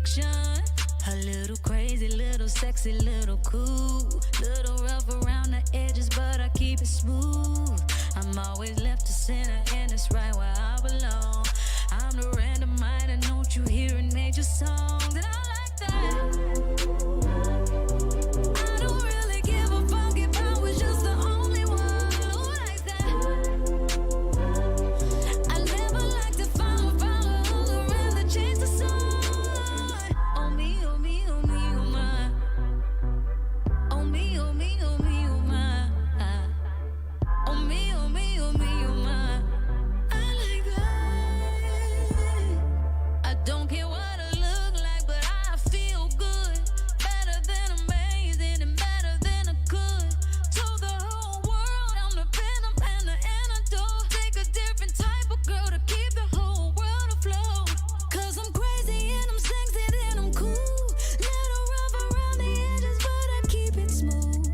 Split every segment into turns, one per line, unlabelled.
perfection. A little crazy, little sexy, little cool. Little rough around the edges, but I keep it smooth. I'm always left to center, and it's right where I belong. I'm the random mind, don't you hear in major songs? And I like that. I don't really give a fuck if I was just the only one who likes that. I never like to follow all around the chase the sun. Oh me, oh me, oh me, oh my. Oh me, oh me, oh me, oh my. Oh me, oh me, oh me, oh my. I like that. I don't care what I look like, but I feel good. Better than amazing and better than I could. Told the whole world I'm the venom and the antidote. Take a different type of girl to keep the whole world afloat. Cause I'm crazy and I'm sexy and I'm cool. Little rough around the edges, but I keep it smooth.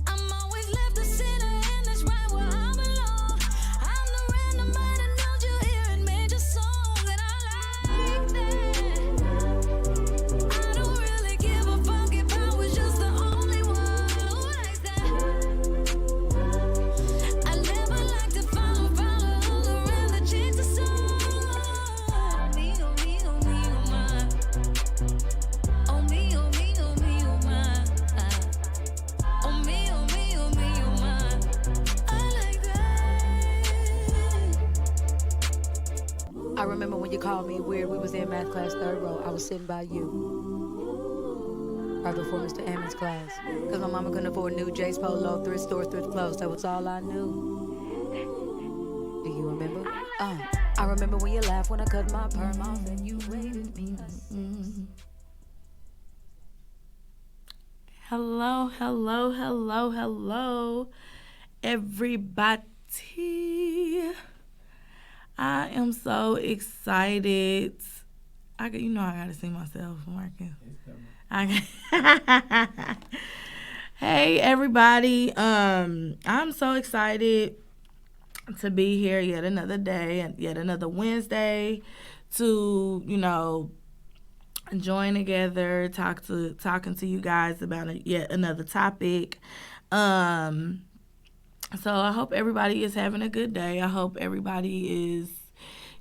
I'm always left to center, and that's right where I belong. I'm the random mind, and don't you hear it major songs? And I like that. I don't really give a fuck if I was just the only one who likes that. I never like to follow all around the chase the sun. Oh me, oh me, oh me, oh my. Oh me, oh me, oh me, oh my. Oh me, oh me, oh me, oh my. I like that.
I remember when you called me weird. We was in math class, third row. I was sitting by you, right before Mr. Ammon's class. Cause my mama couldn't afford new J's Polo, thrift store, thrift clothes. That was all I knew. Do you remember? I remember when you laughed when I cut my perm off and you waved me.
Hello, hello, hello, hello, everybody. I am so excited. I gotta see myself, Marcus. Hey, everybody. I'm so excited to be here yet another day and yet another Wednesday to, join together, talking to you guys about yet another topic. So I hope everybody is having a good day. I hope everybody is,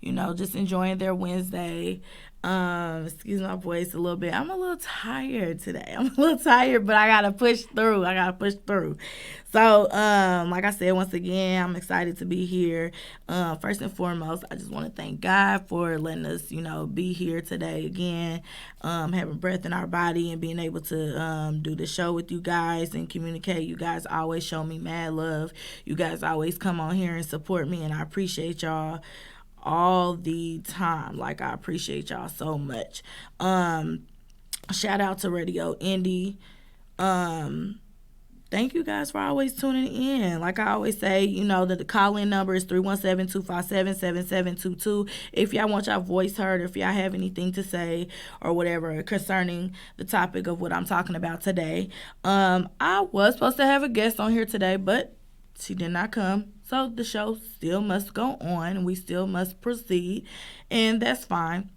just enjoying their Wednesday. Excuse my voice a little bit. I'm a little tired today. But I gotta push through. So, like I said, once again, I'm excited to be here. First and foremost, I just want to thank God for letting us, be here today again, having breath in our body and being able to do the show with you guys and communicate. You guys always show me mad love. You guys always come on here and support me, and I appreciate y'all all the time. Like, I appreciate y'all so much. Shout out to Radio Indy. Thank you guys for always tuning in. Like I always say, the call-in number is 317-257-7722. If y'all want y'all voice heard, or if y'all have anything to say or whatever concerning the topic of what I'm talking about today. I was supposed to have a guest on here today, but she did not come. So the show still must go on, and we still must proceed, and that's fine.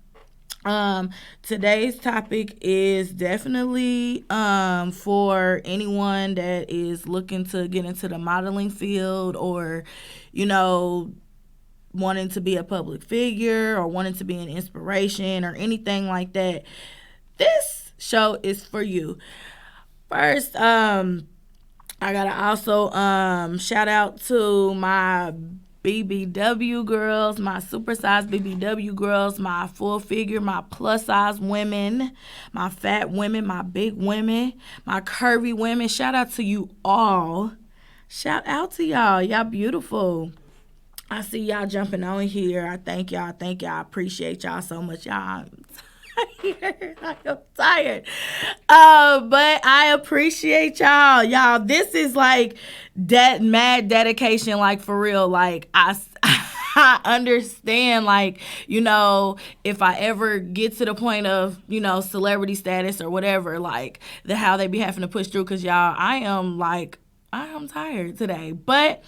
Today's topic is definitely for anyone that is looking to get into the modeling field, or, wanting to be a public figure, or wanting to be an inspiration, or anything like that. This show is for you. First, I gotta also shout out to my BBW girls, my supersized BBW girls, my full figure, my plus size women, my fat women, my big women, my curvy women. Shout out to you all. Shout out to y'all. Y'all beautiful. I see y'all jumping on here. I thank y'all. I appreciate y'all so much. Y'all, I'm tired. But I appreciate y'all. Y'all, this is like that mad dedication, like for real. Like I understand, like, if I ever get to the point of, celebrity status or whatever, like how they be having to push through. Cause y'all, I am tired today, but,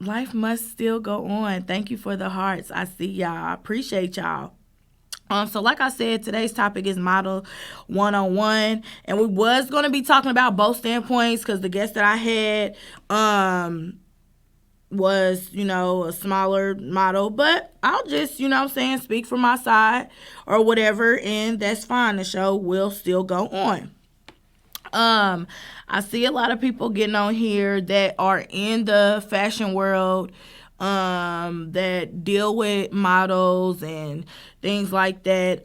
life must still go on. Thank you for the hearts. I see y'all. I appreciate y'all. So like I said, today's topic is model 101, and we was going to be talking about both standpoints because the guest that I had was, a smaller model, but I'll just, speak from my side or whatever, and that's fine. The show will still go on. I see a lot of people getting on here that are in the fashion world, that deal with models and things like that.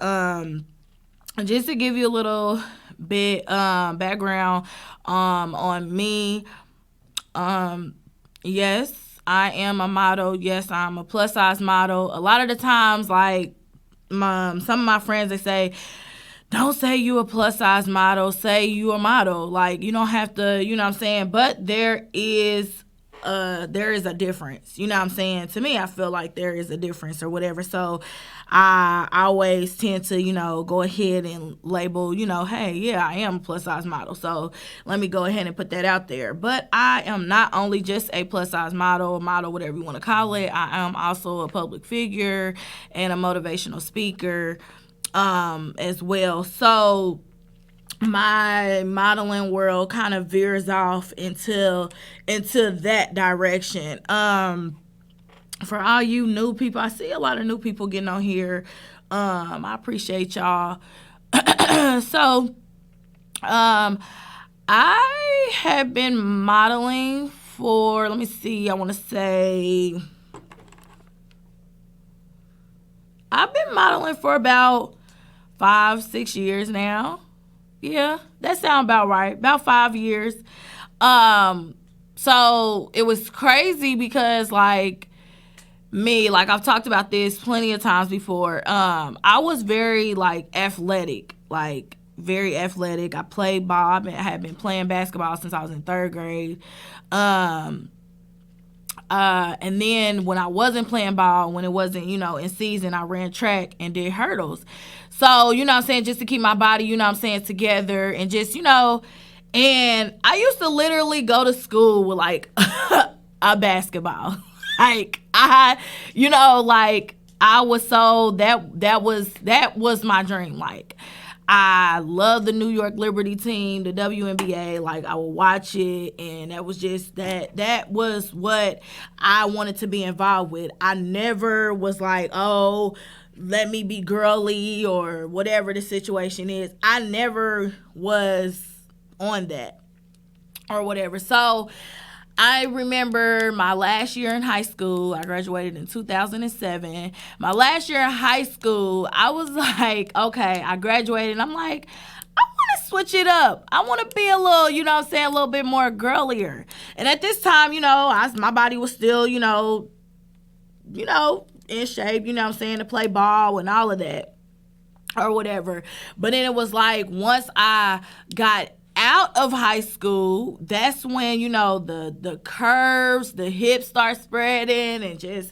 Just to give you a little bit background on me, yes, I am a model. Yes, I'm a plus size model. A lot of the times, like some of my friends, they say, don't say you a plus size model, say you a model. Like, you don't have to, but there is a difference. You know what I'm saying? To me, I feel like there is a difference or whatever. So I always tend to, go ahead and label, hey, yeah, I am a plus size model. So let me go ahead and put that out there. But I am not only just a plus size model, whatever you want to call it. I am also a public figure and a motivational speaker as well. So my modeling world kind of veers off into that direction. For all you new people, I see a lot of new people getting on here. I appreciate y'all. So I have been modeling for, let me see, I want to say I've been modeling for about 5-6 years now. Yeah, that sounds about right. About 5 years. So it was crazy because like I've talked about this plenty of times before. I was very athletic, very athletic. I played ball. I had been playing basketball since I was in 3rd grade. And then when I wasn't playing ball, when it wasn't, in season, I ran track and did hurdles. So, just to keep my body, together and just, and I used to literally go to school with a basketball. I was so, that was my dream. I love the New York Liberty team, the WNBA. I would watch it, and that was just that was what I wanted to be involved with. I never was like, oh, let me be girly or whatever the situation is. I never was on that or whatever. So I remember my last year in high school. I graduated in 2007. My last year in high school, I was like, okay, I graduated. And I'm like, I want to switch it up. I want to be a little, a little bit more girlier. And at this time, my body was still, in shape, to play ball and all of that or whatever. But then it was once I got out of high school, that's when, the curves, the hips start spreading and just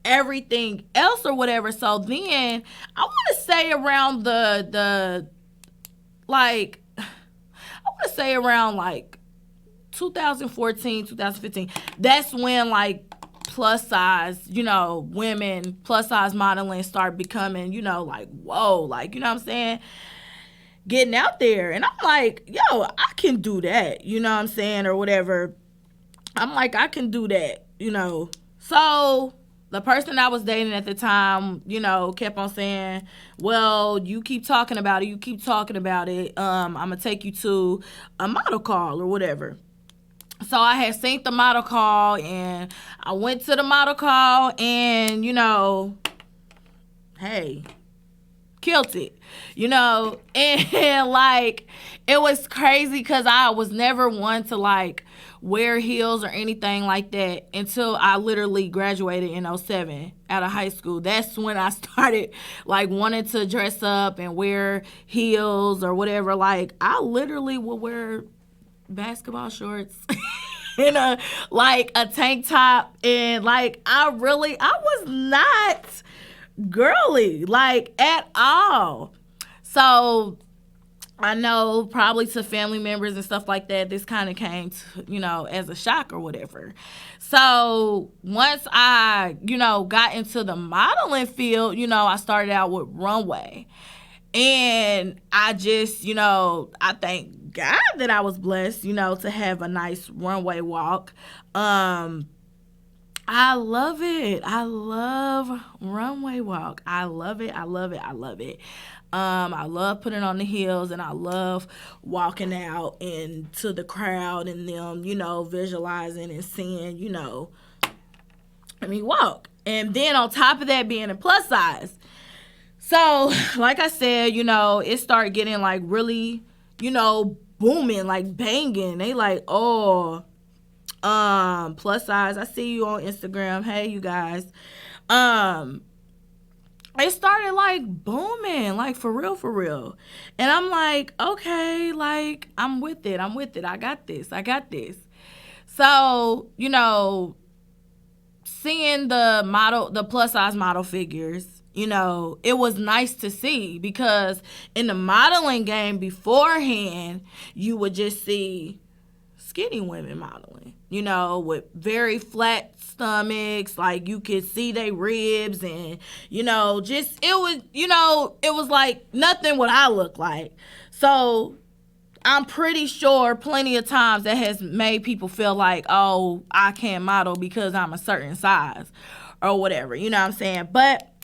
everything else or whatever. So then I want to say around I want to say around 2014, 2015, that's when plus size, women, plus size modeling start becoming, whoa, you know what I'm saying? Getting out there. And I'm like, yo, I can do that, or whatever. I'm like, I can do that, So the person I was dating at the time, kept on saying, well, you keep talking about it. I'm going to take you to a model call or whatever. So I had seen the model call, and I went to the model call, and, hey, killed it, and it was crazy because I was never one to wear heels or anything like that until I literally graduated in 2007 out of high school. That's when I started wanting to dress up and wear heels or whatever. I literally would wear basketball shorts and a tank top, and I was not girly at all. So I know probably to family members and stuff like that, this kind of came to, as a shock or whatever. So once I, got into the modeling field, I started out with runway. And I just, I thank God that I was blessed, to have a nice runway walk. I love it. I love runway walk. I love it. I love it. I love it. I love putting on the heels, and I love walking out into the crowd and them, visualizing and seeing, walk. And then on top of that, being a plus size. So, like I said, it started getting like really, booming, like banging. They like, oh, plus size. I see you on Instagram. Hey, you guys. It started like booming, like for real. And I'm like, okay, like I'm with it. I got this. So, seeing the plus size model figures, it was nice to see, because in the modeling game beforehand, you would just see skinny women modeling, with very flat stomachs, like you could see their ribs, and just it was like nothing what I look like. So I'm pretty sure plenty of times that has made people feel like, oh, I can't model because I'm a certain size or whatever, you know what I'm saying? But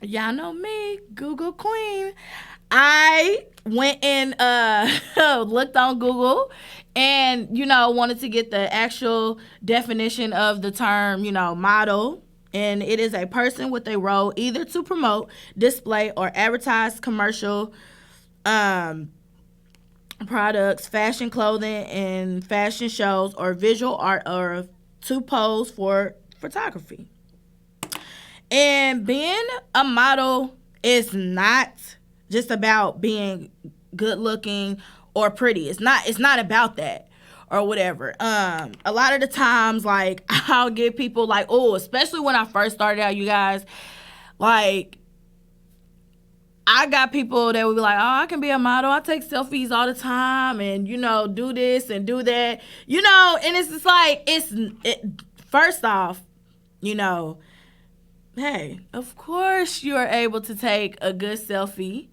y'all know me, Google Queen. I went and looked on Google and, wanted to get the actual definition of the term, model. And it is a person with a role either to promote, display, or advertise commercial products, fashion clothing, and fashion shows, or visual art, or to pose for photography. And being a model is not just about being good looking or pretty. It's not about that or whatever. A lot of the times, like, I'll get people like, oh, especially when I first started out, you guys, like, I got people that would be like, oh, I can be a model. I take selfies all the time and, do this and do that, and it's just like, first off, hey, of course you're able to take a good selfie,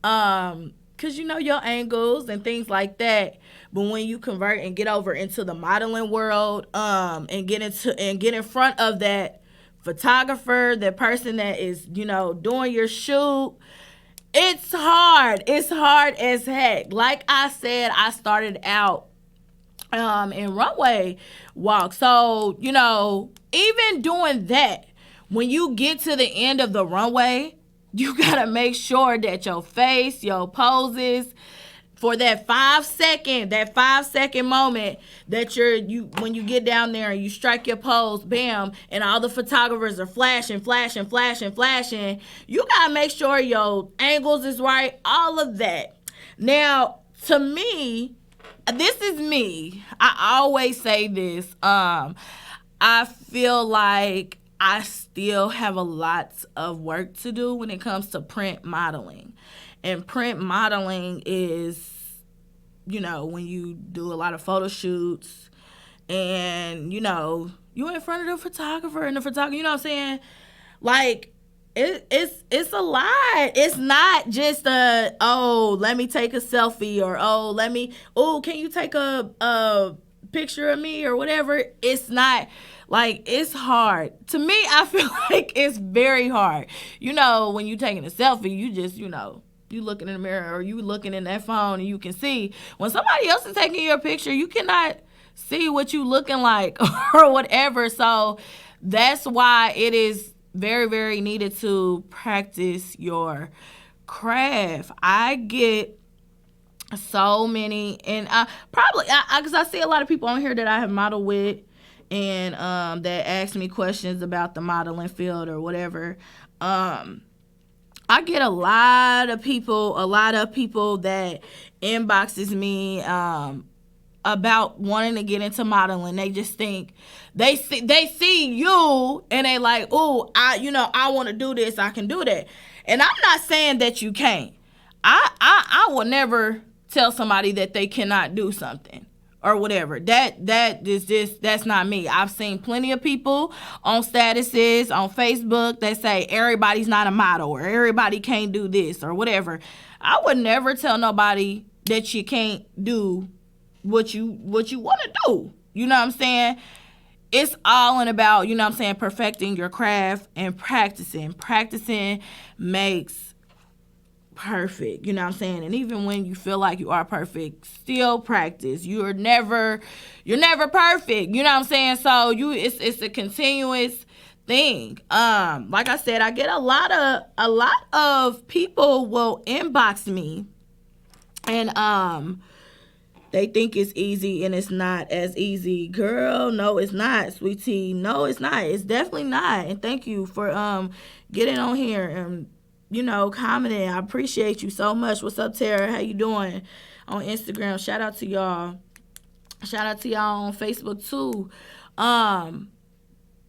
because your angles and things like that. But when you convert and get over into the modeling world, and get in front of that photographer, that person that is, doing your shoot, it's hard. It's hard as heck. Like I said, I started out in runway walk. So, even doing that, when you get to the end of the runway, you gotta make sure that your face, your poses, for that 5 second moment that when you get down there and you strike your pose, bam, and all the photographers are flashing, you gotta make sure your angles is right, all of that. Now, to me, this is me. I always say this. I feel like I still have a lot of work to do when it comes to print modeling. And print modeling is, when you do a lot of photo shoots and, you're in front of the photographer and the photographer, you know what I'm saying? Like, it's a lot. It's not just let me take a selfie, or, can you take a picture of me or whatever. It's not. Like, it's hard. To me, I feel like it's very hard. When you taking a selfie, you just, you looking in the mirror or you looking in that phone and you can see. When somebody else is taking your picture, you cannot see what you looking like or whatever. So that's why it is very, very needed to practice your craft. I get so many, and because I see a lot of people on here that I have modeled with, and that ask me questions about the modeling field or whatever. I get a lot of people that inboxes me about wanting to get into modeling. They just think they see you and they like, oh, I want to do this, I can do that. And I'm not saying that you can't. I will never tell somebody that they cannot do something or whatever. That is just, that's not me. I've seen plenty of people on statuses on Facebook that say everybody's not a model or everybody can't do this or whatever. I would never tell nobody that you can't do what you want to do. You know what I'm saying? It's all in about, you know what I'm saying, perfecting your craft and practicing. Practicing makes perfect, you know what I'm saying? And even when you feel like you are perfect, still practice. You're never perfect, you know what I'm saying? So it's a continuous thing. Like I said, I get a lot of people will inbox me and they think it's easy, and it's not as easy. Girl, no, it's not, sweetie. No, it's not. It's definitely not. And thank you for getting on here and, you know, commenting. I appreciate you so much. What's up, Tara? How you doing on Instagram? Shout out to y'all. Shout out to y'all on Facebook too.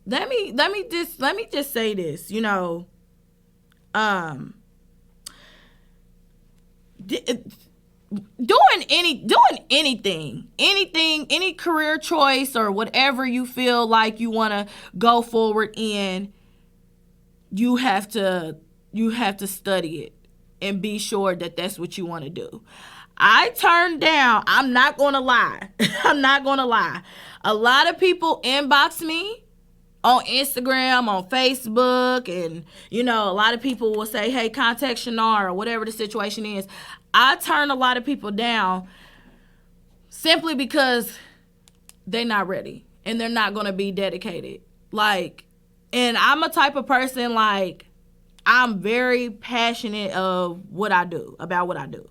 Let me just say this, you know. Doing anything, any career choice or whatever you feel like you want to go forward in, you have to study it and be sure that that's what you want to do. I turned down, I'm not going to lie. I'm not going to lie. A lot of people inbox me on Instagram, on Facebook, and, you know, a lot of people will say, hey, contact Shinar or whatever the situation is. I turn a lot of people down simply because they're not ready and they're not going to be dedicated. Like, and I'm a type of person, like, I'm very passionate of what I do, about what I do.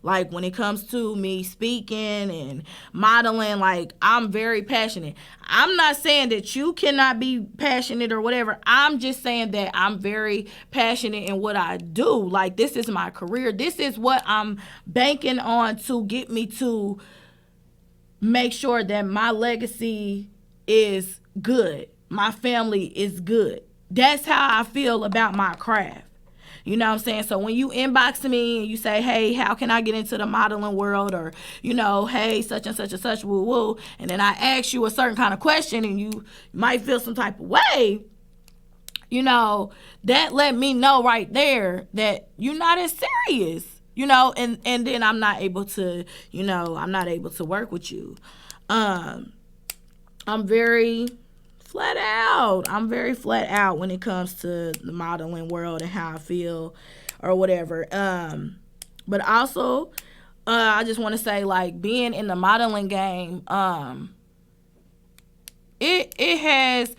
Like, when it comes to me speaking and modeling, like, I'm very passionate. I'm not saying that you cannot be passionate or whatever. I'm just saying that I'm very passionate in what I do. Like, this is my career. This is what I'm banking on to get me to make sure that my legacy is good. My family is good. That's how I feel about my craft. You know what I'm saying? So when you inbox me and you say, hey, how can I get into the modeling world? Or, you know, hey, such and such and such, woo woo. And then I ask you a certain kind of question and you might feel some type of way. You know, that let me know right there that you're not as serious. You know, and then I'm not able to, you know, I'm not able to work with you. I'm very flat out. I'm very flat out when it comes to the modeling world and how I feel or whatever. But also, I just want to say, like, being in the modeling game, it has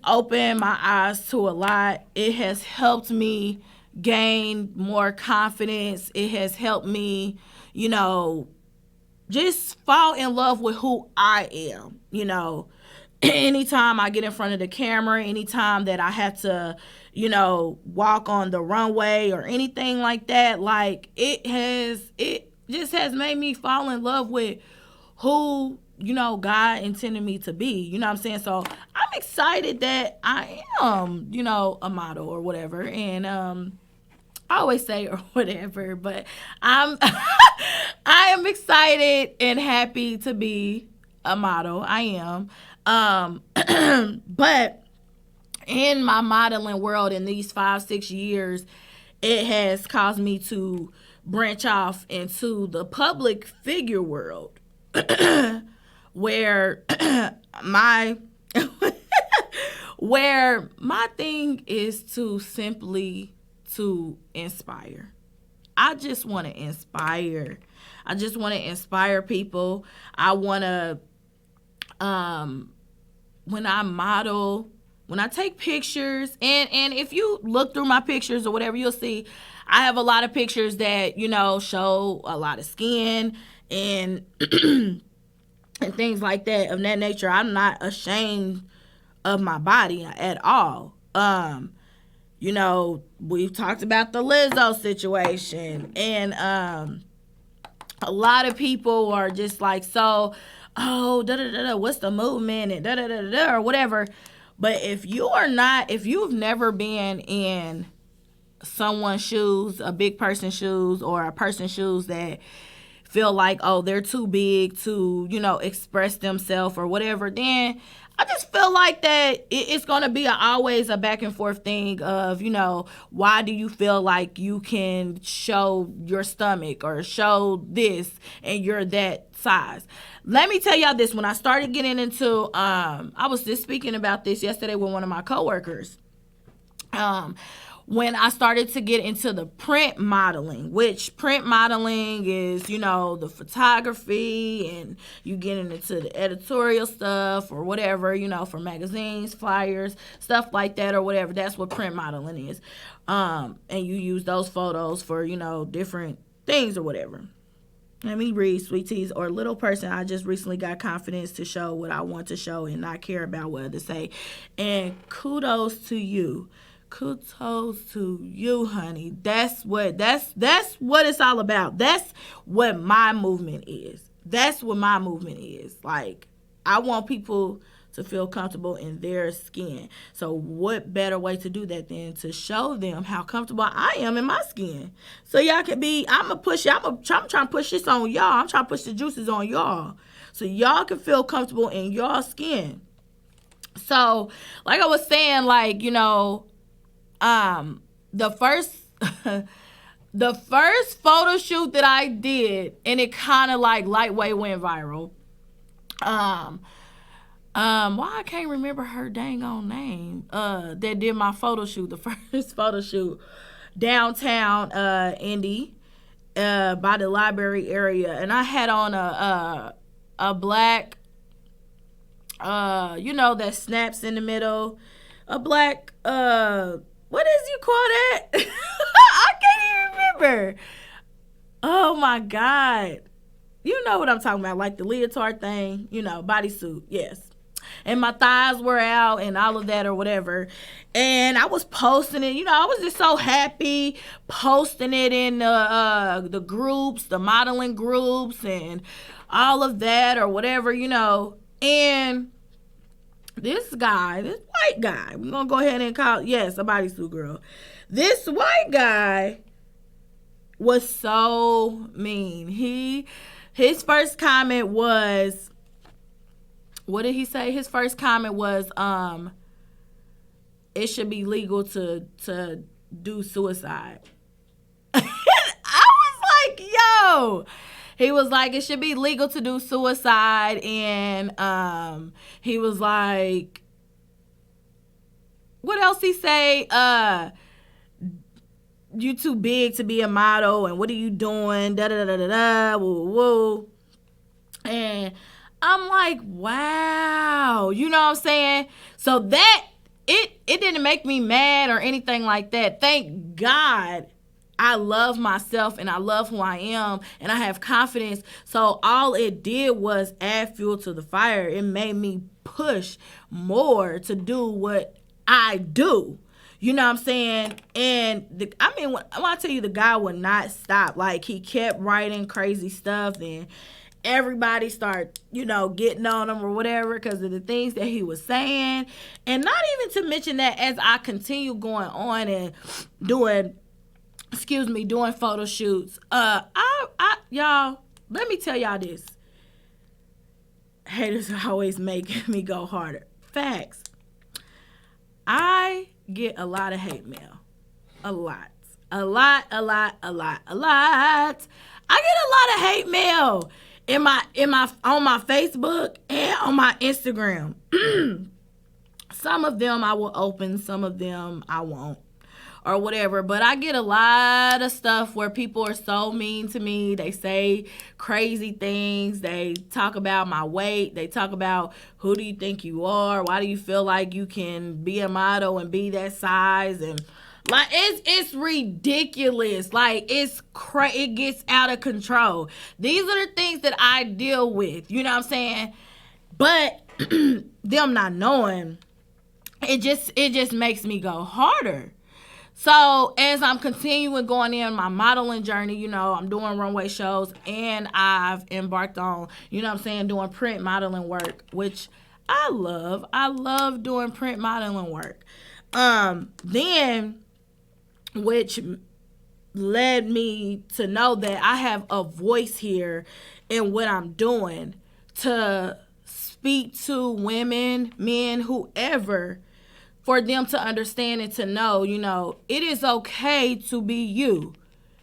opened my eyes to a lot. It has helped me gain more confidence. It has helped me, you know, just fall in love with who I am, you know. Anytime I get in front of the camera, anytime that I have to, you know, walk on the runway or anything like that, like, it just has made me fall in love with who, you know, God intended me to be. You know what I'm saying? So I'm excited that I am, you know, a model or whatever. And I always say or whatever, but I am excited and happy to be a model. I am. But in my modeling world in these 5-6 years, it has caused me to branch off into the public figure world where my thing is to simply to inspire. I just want to inspire. I just want to inspire people. I want to when I model, when I take pictures, and if you look through my pictures or whatever, you'll see I have a lot of pictures that, you know, show a lot of skin and and things like that of that nature. I'm not ashamed of my body at all. You know, we've talked about the Lizzo situation, and a lot of people are just like, so, oh, what's the movement and or whatever. But if you've never been in someone's shoes, a big person's shoes, or a person's shoes that feel like, oh, they're too big to, express themselves or whatever, then I just feel like that it's going to be always a back and forth thing of, why do you feel like you can show your stomach or show this and you're that size? Let me tell y'all this. When I started getting into, I was just speaking about this yesterday with one of my coworkers. When I started to get into the print modeling, which print modeling is, the photography, and you getting into the editorial stuff or whatever, for magazines, flyers, stuff like that or whatever. That's what print modeling is. And you use those photos for, different things or whatever. Let me read, sweeties, or little person. I just recently got confidence to show what I want to show and not care about what others say. And kudos to you. Kudos to you, honey. That's what it's all about. That's what my movement is. That's what my movement is. Like, I want people to feel comfortable in their skin. So what better way to do that than to show them how comfortable I am in my skin? So y'all can be, I'm trying to push this on y'all. I'm trying to push the juices on y'all. So y'all can feel comfortable in y'all skin. So, like I was saying, like, the first the first photo shoot that I did, and it kind of like lightweight went viral. Why I can't remember her dang on name, that did my photo shoot, the first photo shoot downtown Indy, by the library area, and I had on a black, that snaps in the middle, a black, what is you call that? I can't even remember. Oh my God. You know what I'm talking about, like the leotard thing, bodysuit, yes. And my thighs were out and all of that or whatever. And I was posting it, I was just so happy posting it in the groups, the modeling groups and all of that or whatever, And this white guy, we're going to go ahead and call, yes, a bodysuit girl. This white guy was so mean. His first comment was, what did he say? His first comment was, it should be legal to do suicide. I was like, yo. He was like, it should be legal to do suicide. And he was like, what else he say? You too big to be a model, and what are you doing? Da da da da da. Woo woo. And I'm like, wow. You know what I'm saying? So that it didn't make me mad or anything like that. Thank God. I love myself and I love who I am and I have confidence. So all it did was add fuel to the fire. It made me push more to do what I do. You know what I'm saying? And when I tell you, the guy would not stop. Like, he kept writing crazy stuff, and everybody started, getting on him or whatever because of the things that he was saying. And not even to mention that as I continue going on and doing photo shoots. Y'all, let me tell y'all this. Haters always make me go harder. Facts. I get a lot of hate mail. A lot. I get a lot of hate mail on my Facebook and on my Instagram. Some of them I will open, some of them I won't, or whatever. But I get a lot of stuff where people are so mean to me. They say crazy things. They talk about my weight. They talk about, who do you think you are? Why do you feel like you can be a model and be that size? And like, it's ridiculous. Like, it gets out of control. These are the things that I deal with. You know what I'm saying? But them not knowing, it just makes me go harder. So as I'm continuing going in my modeling journey, I'm doing runway shows, and I've embarked on, doing print modeling work, which I love. I love doing print modeling work. Then which led me to know that I have a voice here in what I'm doing to speak to women, men, whoever, for them to understand and to know, it is okay to be you.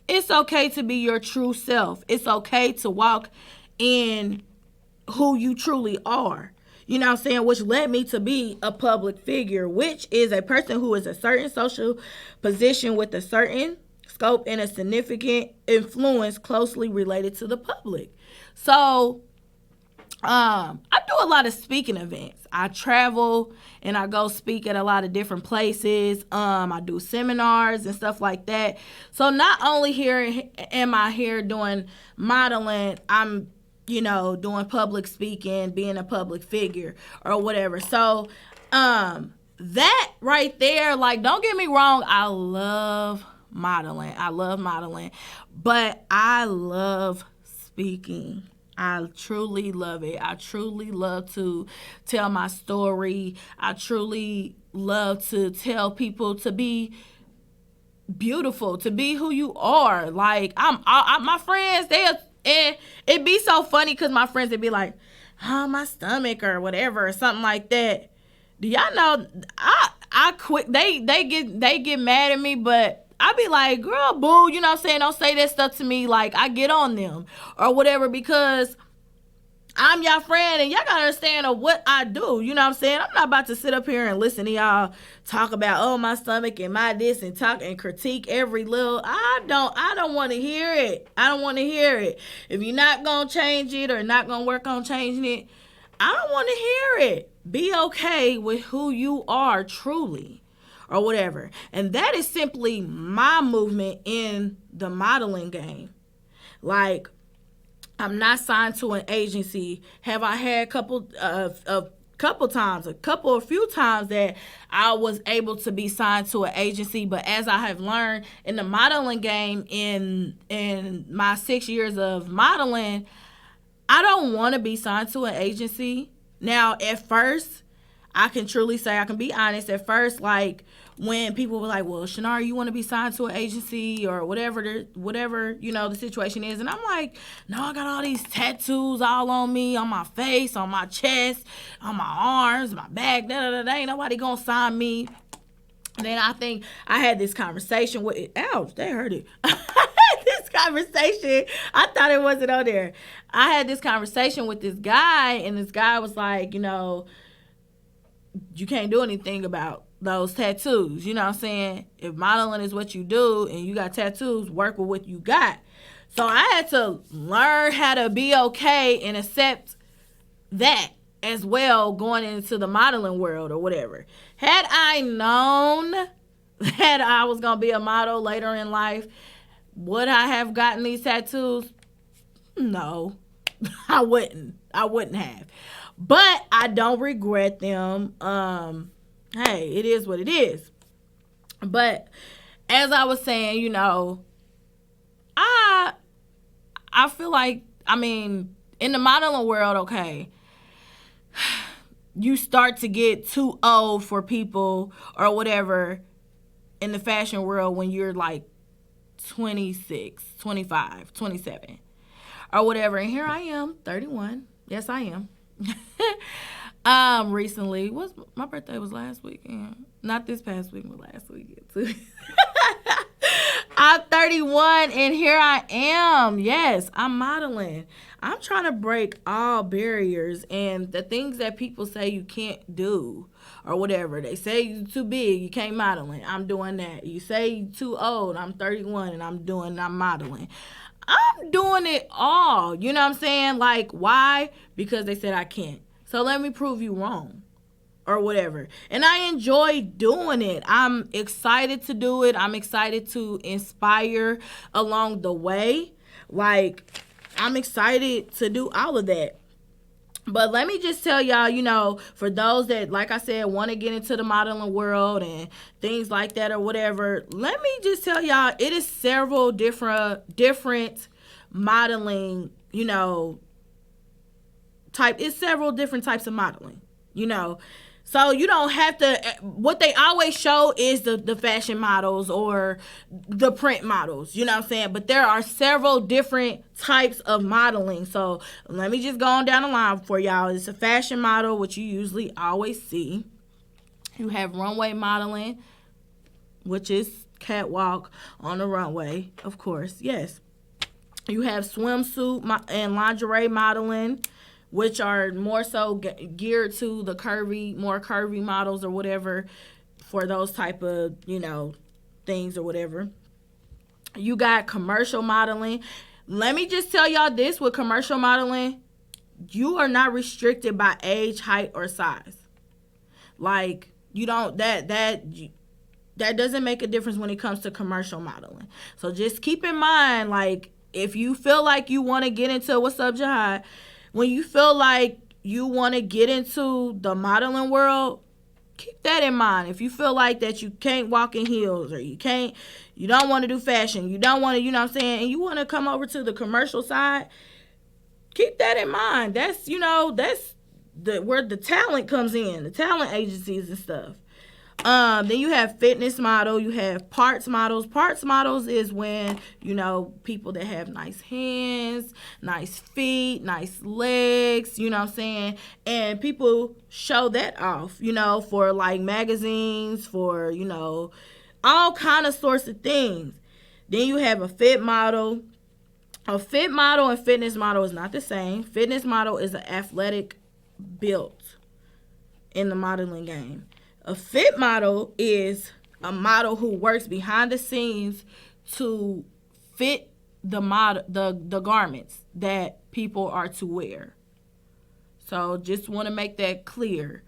It's okay to be your true self. It's okay to walk in who you truly are. You know what I'm saying? Which led me to be a public figure, which is a person who is a certain social position with a certain scope and a significant influence closely related to the public. So, I do a lot of speaking events. I travel and I go speak at a lot of different places. I do seminars and stuff like that. So not only here am I here doing modeling, I'm doing public speaking, being a public figure or whatever. So that right there, like, don't get me wrong, I love modeling. But I love speaking. I truly love it. I truly love to tell my story. I truly love to tell people to be beautiful, to be who you are. Like, my friends, it'd be so funny because my friends would be like, oh, my stomach or whatever or something like that. Do y'all know I quit? They get mad at me, but I be like, girl, boo, you know what I'm saying? Don't say that stuff to me. Like, I get on them or whatever because I'm your friend and y'all gotta understand what I do. You know what I'm saying? I'm not about to sit up here and listen to y'all talk about, oh, my stomach and my this and talk and critique every little. I don't want to hear it. I don't want to hear it. If you're not gonna change it or not gonna work on changing it, I don't want to hear it. Be okay with who you are truly or whatever. And that is simply my movement in the modeling game. Like, I'm not signed to an agency. Have I had a few times that I was able to be signed to an agency, but as I have learned in the modeling game in my 6 years of modeling, I don't want to be signed to an agency. Now, at first, I can truly say, I can be honest, at first, like, when people were like, well, Shinar, you want to be signed to an agency or whatever, the situation is. And I'm like, no, I got all these tattoos all on me, on my face, on my chest, on my arms, my back, ain't nobody going to sign me. Then I think I had this conversation with it. Ouch, that hurt it. I had this conversation. I thought it wasn't on there. I had this conversation with this guy, and this guy was like, you can't do anything about those tattoos. You know what I'm saying? If modeling is what you do and you got tattoos, work with what you got. So I had to learn how to be okay and accept that as well going into the modeling world or whatever. Had I known that I was going to be a model later in life, would I have gotten these tattoos? No, I wouldn't have. But I don't regret them. Hey, it is what it is. But as I was saying, I feel like, in the modeling world, okay, you start to get too old for people or whatever in the fashion world when you're like 26, 25, 27 or whatever. And here I am, 31. Yes, I am. Recently, my birthday was last weekend. Not this past week, but last weekend too. I'm 31 and here I am. Yes, I'm modeling. I'm trying to break all barriers and the things that people say you can't do or whatever. They say you're too big, you can't modeling. I'm doing that. You say you're too old. I'm 31 and I'm modeling. I'm doing it all. You know what I'm saying? Like, why? Because they said I can't. So let me prove you wrong or whatever. And I enjoy doing it. I'm excited to do it. I'm excited to inspire along the way. Like, I'm excited to do all of that. But let me just tell y'all, for those that, like I said, want to get into the modeling world and things like that or whatever, let me just tell y'all, it is several different modeling, it's several different types of modeling, So you don't have to. What they always show is the fashion models or the print models. You know what I'm saying? But there are several different types of modeling. So let me just go on down the line for y'all. It's a fashion model, which you usually always see. You have runway modeling, which is catwalk on the runway, of course. Yes. You have swimsuit and lingerie modeling, which are more so geared to the more curvy models or whatever, for those type of, things or whatever. You got commercial modeling. Let me just tell y'all this, with commercial modeling, you are not restricted by age, height, or size. Like, you don't, that doesn't make a difference when it comes to commercial modeling. So just keep in mind, like, if you feel like you want to get into, what's up, Jihad? When you feel like you want to get into the modeling world, keep that in mind. If you feel like that you can't walk in heels, or you don't want to do fashion, you don't want to, you know what I'm saying, and you want to come over to the commercial side, keep that in mind. That's, where the talent comes in, the talent agencies and stuff. Then you have fitness model, you have parts models. Parts models is when, people that have nice hands, nice feet, nice legs, you know what I'm saying? And people show that off, for like magazines, for, all kind of sorts of things. Then you have a fit model. A fit model and fitness model is not the same. Fitness model is an athletic built in the modeling game. A fit model is a model who works behind the scenes to fit the garments that people are to wear. So just want to make that clear.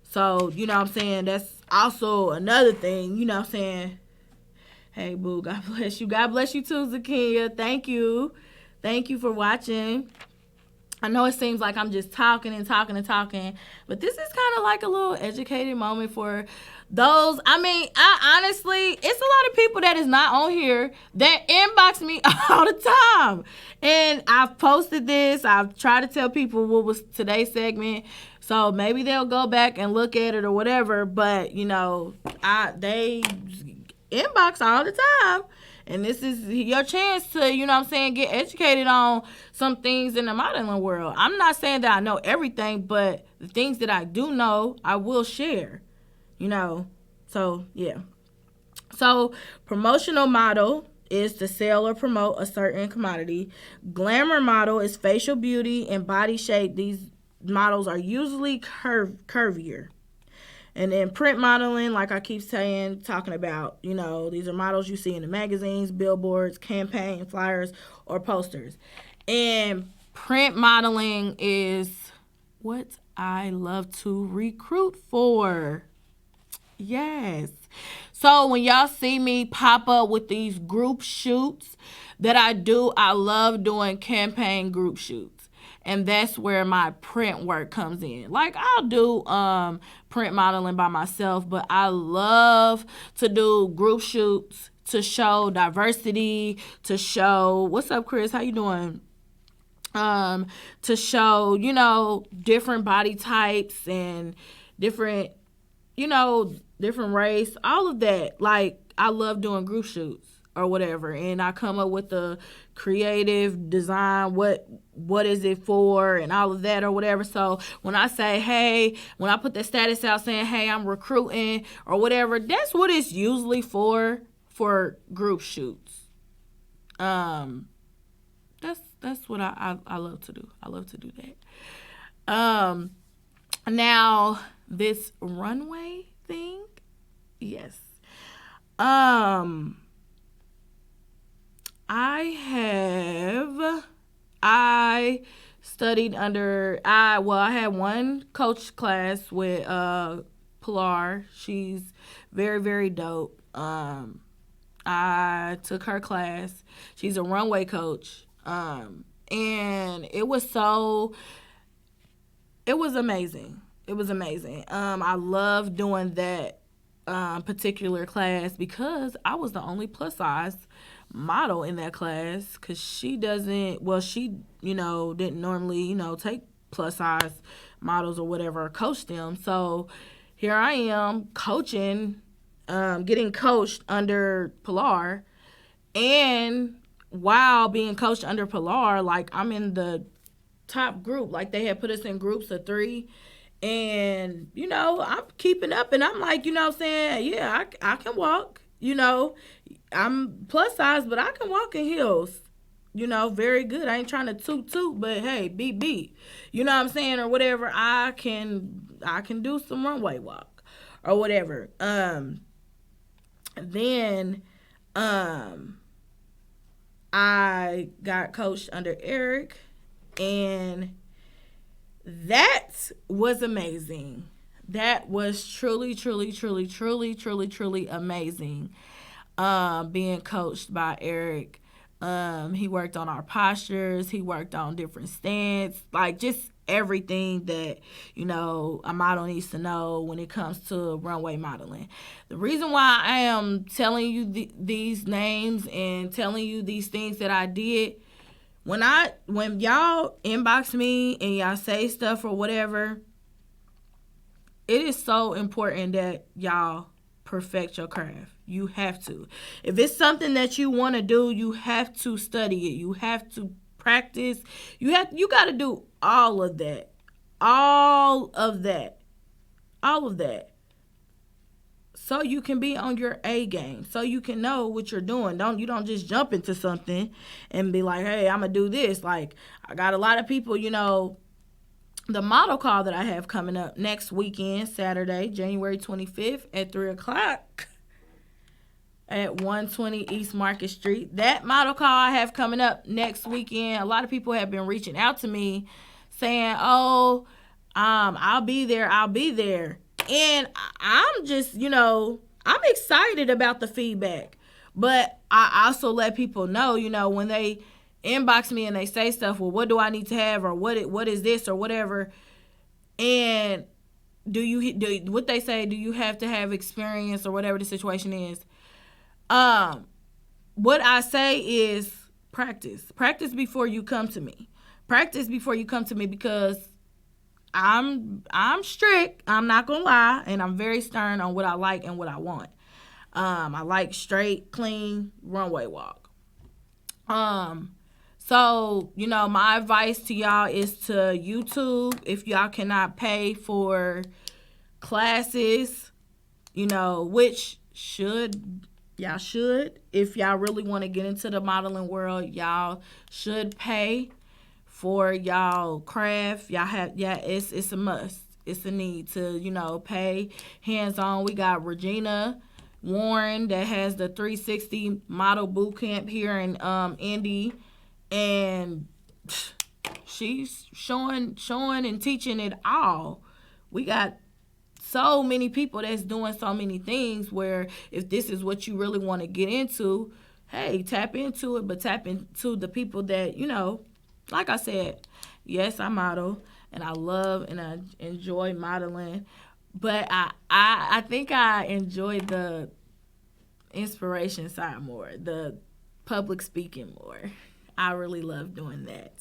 So, you know what I'm saying? That's also another thing, you know what I'm saying? Hey, boo, God bless you. God bless you too, Zakiya. Thank you. Thank you for watching. I know it seems like I'm just talking, but this is kind of like a little educated moment for those. I honestly, it's a lot of people that is not on here that inbox me all the time. And I've posted this. I've tried to tell people what was today's segment. So maybe they'll go back and look at it or whatever. But, they inbox all the time. And this is your chance to, get educated on some things in the modeling world. I'm not saying that I know everything, but the things that I do know, I will share, So, yeah. So, promotional model is to sell or promote a certain commodity. Glamour model is facial beauty and body shape. These models are usually curvier. And then print modeling, like I keep talking about, these are models you see in the magazines, billboards, campaign flyers, or posters. And print modeling is what I love to recruit for. Yes. So when y'all see me pop up with these group shoots that I do, I love doing campaign group shoots. And that's where my print work comes in. Like, I'll do print modeling by myself, but I love to do group shoots to show diversity, to show, what's up, Chris? How you doing? To show, different body types and different, different race, all of that. Like, I love doing group shoots or whatever, and I come up with the creative design, what is it for, and all of that or whatever. So when I say, hey, when I put the status out saying, hey, I'm recruiting or whatever, that's what it's usually for group shoots. That's what I love to do. I love to do that. Now this runway thing, yes. I studied I had one coach class with Pilar. She's very, very dope. I took her class. She's a runway coach. And it was amazing. It was amazing. I love doing that particular class because I was the only plus size model in that class, because she didn't normally take plus size models or whatever, coach them. So here I am coaching, getting coached under Pilar, and while being coached under Pilar, like I'm in the top group. Like they had put us in groups of 3, and I'm keeping up, and I'm like, what I'm saying, yeah, I can walk. I'm plus size, but I can walk in heels. Very good. I ain't trying to toot, but hey, beat. You know what I'm saying, or whatever. I can do some runway walk, or whatever. Then, I got coached under Eric, and that was amazing. That was truly amazing. Being coached by Eric. He worked on our postures. He worked on different stance, like just everything that a model needs to know when it comes to runway modeling. The reason why I am telling you these names and telling you these things that I did, when y'all inbox me and y'all say stuff or whatever, it is so important that y'all perfect your craft. You have to. If it's something that you want to do, you have to study it. You have to practice. You got to do all of that. All of that. So you can be on your A game. So you can know what you're doing. You don't just jump into something and be like, hey, I'm going to do this. Like, I got a lot of people, the model call that I have coming up next weekend, Saturday, January 25th at 3 o'clock at 120 East Market Street. That model call I have coming up next weekend, a lot of people have been reaching out to me saying, oh, I'll be there. And I'm just, I'm excited about the feedback. But I also let people know, when they inbox me and they say stuff, well, what do I need to have, or what is this, or whatever, and do what they say, do you have to have experience or whatever the situation is? What I say is practice before you come to me. Because I'm strict. I'm not gonna lie, and I'm very stern on what I like and what I want. I like straight, clean runway walk. So, my advice to y'all is to YouTube. If y'all cannot pay for classes, which y'all should. If y'all really want to get into the modeling world, y'all should pay for y'all craft. It's a must. It's a need to, pay hands-on. We got Regina Warren that has the 360 model boot camp here in Indy, and she's showing and teaching it all. We got so many people that's doing so many things, where if this is what you really want to get into, hey, tap into it, but tap into the people that, like I said, yes, I model, and I love and I enjoy modeling, but I think I enjoy the inspiration side more, the public speaking more. I really love doing that.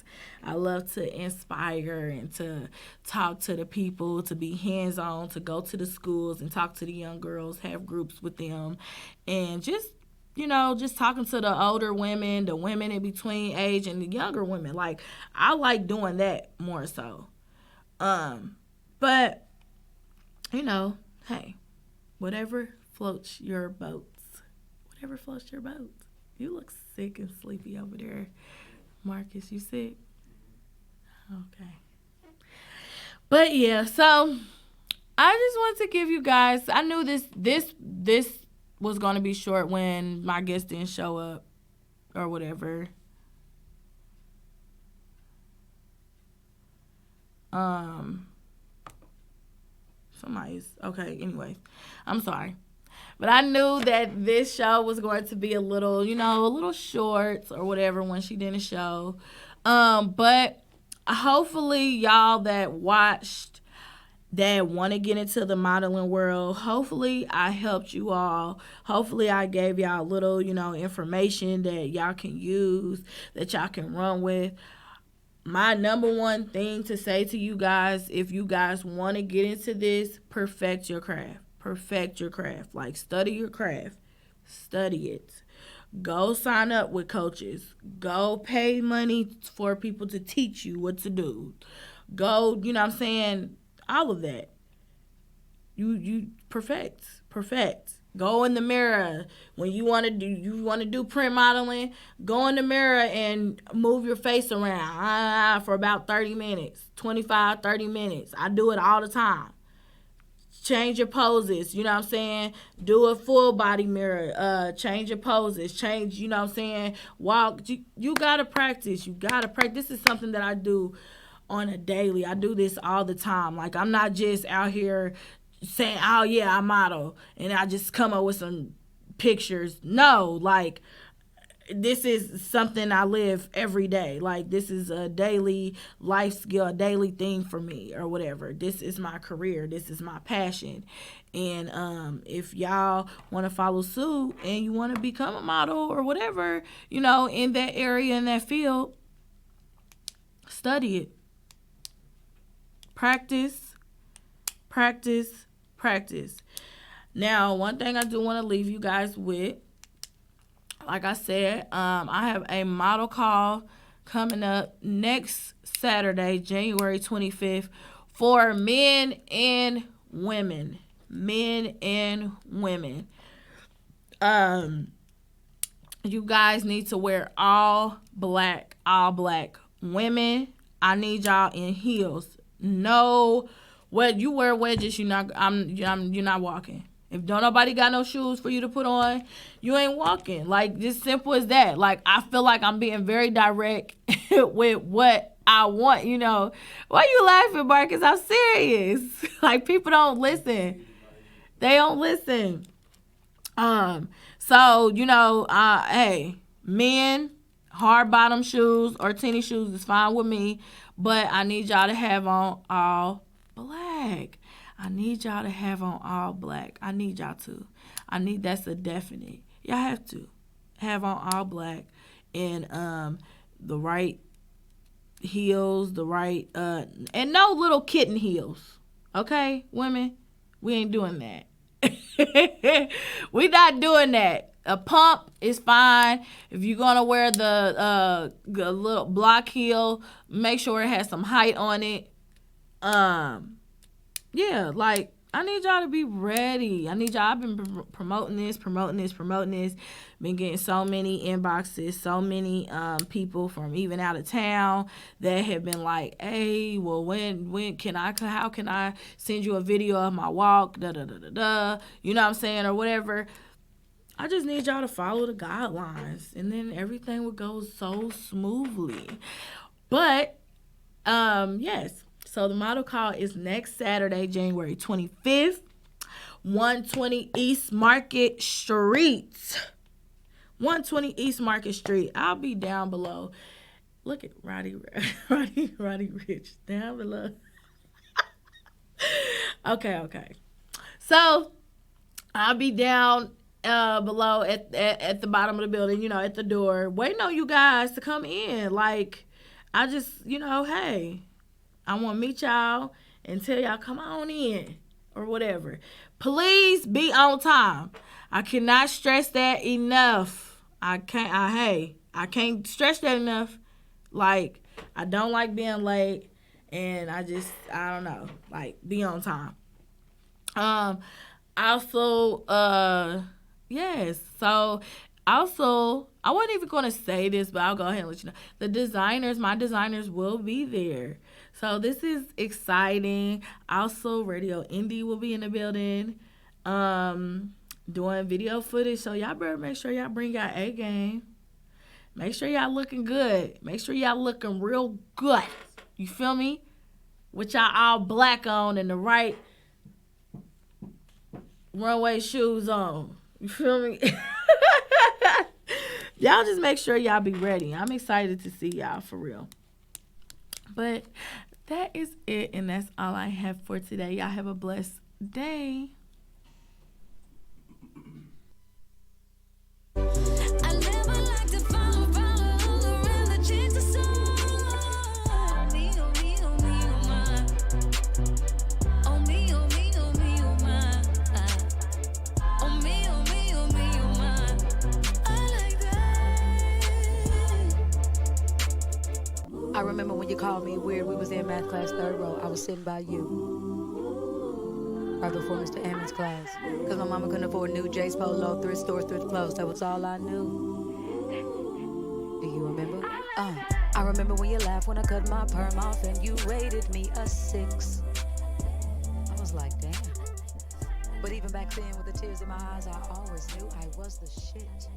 I love to inspire and to talk to the people, to be hands-on, to go to the schools and talk to the young girls, have groups with them, and just talking to the older women, the women in between age, and the younger women. Like, I like doing that more so. But, hey, whatever floats your boats. You look sick and sleepy over there. Marcus, you sick? Okay. But yeah, so I just wanted to give you guys, I knew this was going to be short when my guest didn't show up or whatever. Anyway, I'm sorry. But I knew that this show was going to be a little short or whatever when she didn't show. But hopefully y'all that watched, that want to get into the modeling world, hopefully I helped you all. Hopefully I gave y'all a little, information that y'all can use, that y'all can run with. my number one thing to say to you guys, if you guys want to get into this, perfect your craft. Perfect your craft. Like, study your craft. Study it. Go sign up with coaches. Go pay money for people to teach you what to do. Go, you know what I'm saying? All of that. You perfect. Go in the mirror when you want to do print modeling. Go in the mirror and move your face around for about 30 minutes, 25, 30 minutes. I do it all the time. Change your poses, you know what I'm saying? Do a full body mirror. Change your poses. Change, you know what I'm saying? Walk. You gotta practice. This is something that I do on a daily. I do this all the time. Like, I'm not just out here saying, oh yeah, I model, and I just come up with some pictures. No, like, this is something I live every day. Like, this is a daily life skill, a daily thing for me, or whatever. This is my career. This is my passion. And if y'all want to follow suit and you want to become a model or whatever, you know, in that area, in that field, study it. Practice. Now, one thing I do want to leave you guys with, like I said, I have a model call coming up next Saturday, January 25th, for men and women. You guys need to wear all black. Women, I need y'all in heels. No, you wear wedges, you're not walking. If don't nobody got no shoes for you to put on, you ain't walking. Like, just simple as that. Like, I feel like I'm being very direct with what I want, you know. Why you laughing, Marcus? I'm serious. Like, people don't listen. They don't listen. So, you know, hey, men, hard bottom shoes or tennis shoes is fine with me, but I need y'all to have on all black. I need y'all to. That's a definite. Y'all have to have on all black and the right heels, the right and no little kitten heels. Okay, women, we ain't doing that. We not doing that. A pump is fine. If you're gonna wear the little block heel, make sure it has some height on it. Yeah, like, I need y'all to be ready. I've been promoting this. Been getting so many inboxes, so many people from even out of town that have been like, hey, well, how can I send you a video of my walk, you know what I'm saying, or whatever. I just need y'all to follow the guidelines, and then everything would go so smoothly. But, yes. So the model call is next Saturday, January 25th, 120 East Market Street. 120 East Market Street. I'll be down below. Look at Roddy Rich down below. Okay. So I'll be down below at the bottom of the building, you know, at the door, waiting on you guys to come in. Like, I just, you know, hey, I want to meet y'all and tell y'all, come on in or whatever. Please be on time. I cannot stress that enough. I can't stress that enough. Like, I don't like being late, and I don't know, like, be on time. Also, yes. So, also, I wasn't even going to say this, but I'll go ahead and let you know. My designers will be there. So this is exciting. Also, Radio Indie will be in the building, doing video footage. So y'all better make sure y'all bring y'all A game. Make sure y'all looking good. Make sure y'all looking real good. You feel me? With y'all all black on and the right runway shoes on. You feel me? Y'all just make sure y'all be ready. I'm excited to see y'all for real. But that is it, and that's all I have for today. Y'all have a blessed day.
I never like to follow around the chicks or so.
I remember when you called me weird. We was in math class, third row. I was sitting by you. Right before Mr. Ammons' class. Because my mama couldn't afford new J's Polo, thrift store, thrift clothes. That was all I knew. Do you remember? I remember when you laughed when I cut my perm off and you rated me a 6. I was like, damn. But even back then with the tears in my eyes, I always knew I was the shit.